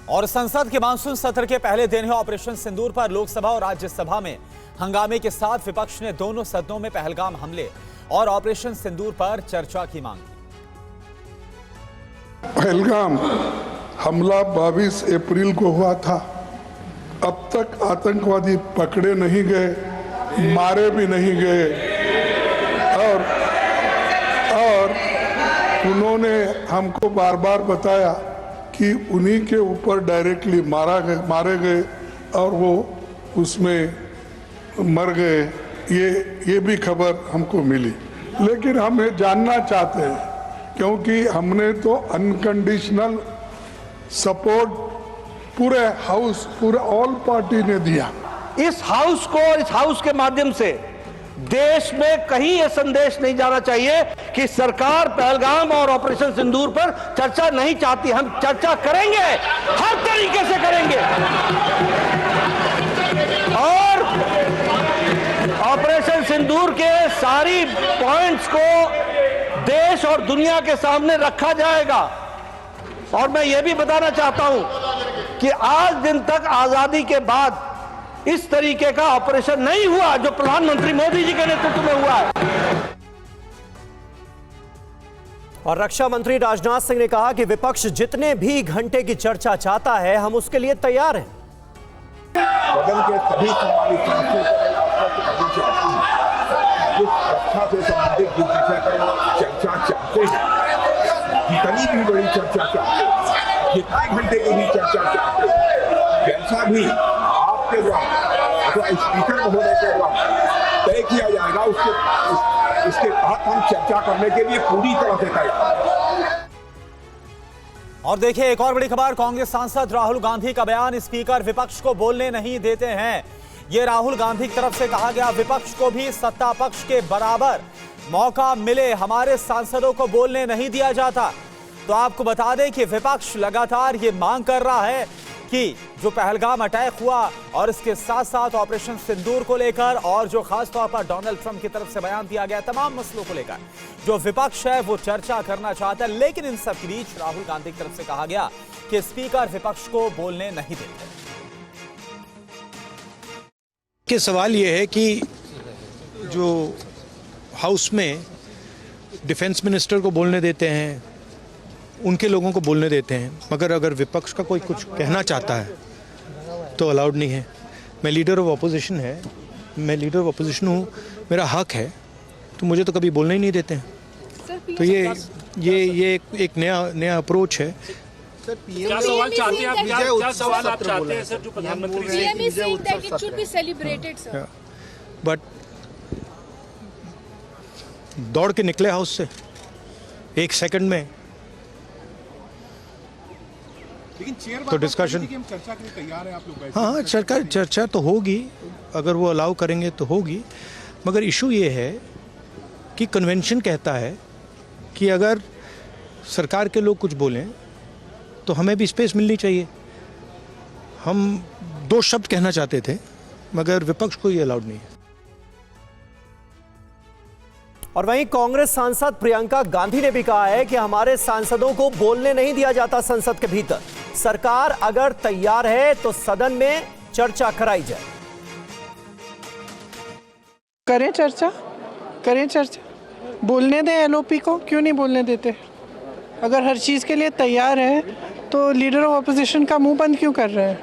और संसद के मानसून सत्र के पहले दिन है ऑपरेशन सिंदूर पर लोकसभा और राज्यसभा में हंगामे के साथ विपक्ष ने दोनों सदनों में पहलगाम हमले और ऑपरेशन सिंदूर पर चर्चा की मांग की। पहलगाम हमला 22 अप्रैल को हुआ था। अब तक आतंकवादी पकड़े नहीं गए, मारे भी नहीं गए और उन्होंने हमको बार बार बताया कि उन्हीं के ऊपर डायरेक्टली मारे गए और वो उसमें मर गए। ये भी खबर हमको मिली, लेकिन हम ये जानना चाहते हैं क्योंकि हमने तो अनकंडीशनल सपोर्ट पूरे हाउस, पूरे ऑल पार्टी ने दिया। इस हाउस को और इस हाउस के माध्यम से देश में कहीं यह संदेश नहीं जाना चाहिए कि सरकार पहलगाम और ऑपरेशन सिंदूर पर चर्चा नहीं चाहती। हम चर्चा करेंगे, हर तरीके से करेंगे और ऑपरेशन सिंदूर के सारी पॉइंट्स को देश और दुनिया के सामने रखा जाएगा। और मैं यह भी बताना चाहता हूं कि आज दिन तक आजादी के बाद इस तरीके का ऑपरेशन नहीं हुआ जो प्रधानमंत्री मोदी जी के नेतृत्व में हुआ है। और रक्षा मंत्री राजनाथ सिंह ने कहा कि विपक्ष जितने भी घंटे की चर्चा चाहता है, हम उसके लिए तैयार हैं। सदन के सभी सम्मानित जिस रक्षा से संबंधित जिस विषय पर चर्चा चाहते हैं, जितनी भी बड़ी चर्चा चाहते हैं, जितने घंटे की भी चर्चा चाहते हैं, जैसा भी आपके द्वारा अथवा स्पीकर महोदय के द्वारा तय किया जाएगा उसके तहत हम चर्चा करने के लिए पूरी तरह से तैयार। और देखिए एक और बड़ी खबर, कांग्रेस सांसद राहुल गांधी का बयान, स्पीकर विपक्ष को बोलने नहीं देते हैं। ये राहुल गांधी की तरफ से कहा गया, विपक्ष को भी सत्ता पक्ष के बराबर मौका मिले, हमारे सांसदों को बोलने नहीं दिया जाता। तो आपको बता दें कि विपक्ष लगातार ये मांग कर रहा है कि जो पहलगाम अटैक हुआ और इसके साथ साथ ऑपरेशन सिंदूर को लेकर और जो खास तौर पर डोनाल्ड ट्रंप की तरफ से बयान दिया गया, तमाम मसलों को लेकर जो विपक्ष है वो चर्चा करना चाहता है। लेकिन इन सब के बीच राहुल गांधी की तरफ से कहा गया कि स्पीकर विपक्ष को बोलने नहीं देते। कि सवाल यह है कि जो हाउस में डिफेंस मिनिस्टर को बोलने देते हैं, उनके लोगों को बोलने देते हैं, मगर अगर विपक्ष का कोई कुछ कहना चाहता है तो अलाउड नहीं है। मैं लीडर ऑफ अपोजिशन हूँ, मेरा हक है, तो मुझे तो कभी बोलने ही नहीं देते हैं। तो ये एक नया अप्रोच है। क्या सवाल चाहते हैं आप? क्या सवाल आप चाहते हैं सर जो प्रधानमंत्री से? बट दौड़ के निकले हाउस से एक सेकंड में, तो डिस्कशन चर्चा के लिए तैयार है आप लोग? हाँ, चर्चा तो होगी, अगर वो अलाउ करेंगे तो होगी। मगर इशू ये है कि कन्वेंशन कहता है कि अगर सरकार के लोग कुछ बोलें तो हमें भी स्पेस मिलनी चाहिए। हम 2 शब्द कहना चाहते थे, मगर विपक्ष को ये अलाउड नहीं है। और वहीं कांग्रेस सांसद प्रियंका गांधी ने भी कहा है कि हमारे सांसदों को बोलने नहीं दिया जाता संसद के भीतर। सरकार अगर तैयार है तो सदन में चर्चा कराई जाए। करें चर्चा, बोलने दें एलओपी को, क्यों नहीं बोलने देते? अगर हर चीज़ के लिए तैयार है तो लीडर ऑफ अपोजिशन का मुंह बंद क्यों कर रहे हैं?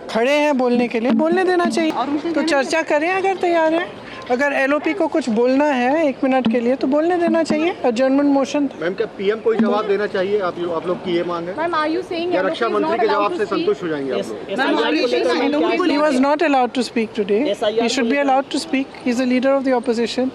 खड़े हैं बोलने के लिए, बोलने देना चाहिए। तो चर्चा करें अगर तैयार है। अगर एलओपी को कुछ बोलना है 1 मिनट के लिए तो बोलने देना चाहिए। Adjournment motion. मैम, क्या पीएम को जवाब देना चाहिए? आप लोग की ये मांग है? मैम, आर यू सेइंग रक्षा मंत्री के जवाब से संतुष्ट हो जाएंगे आप लोग? He was not allowed to speak today. He should be allowed to speak. He is a leader of the opposition.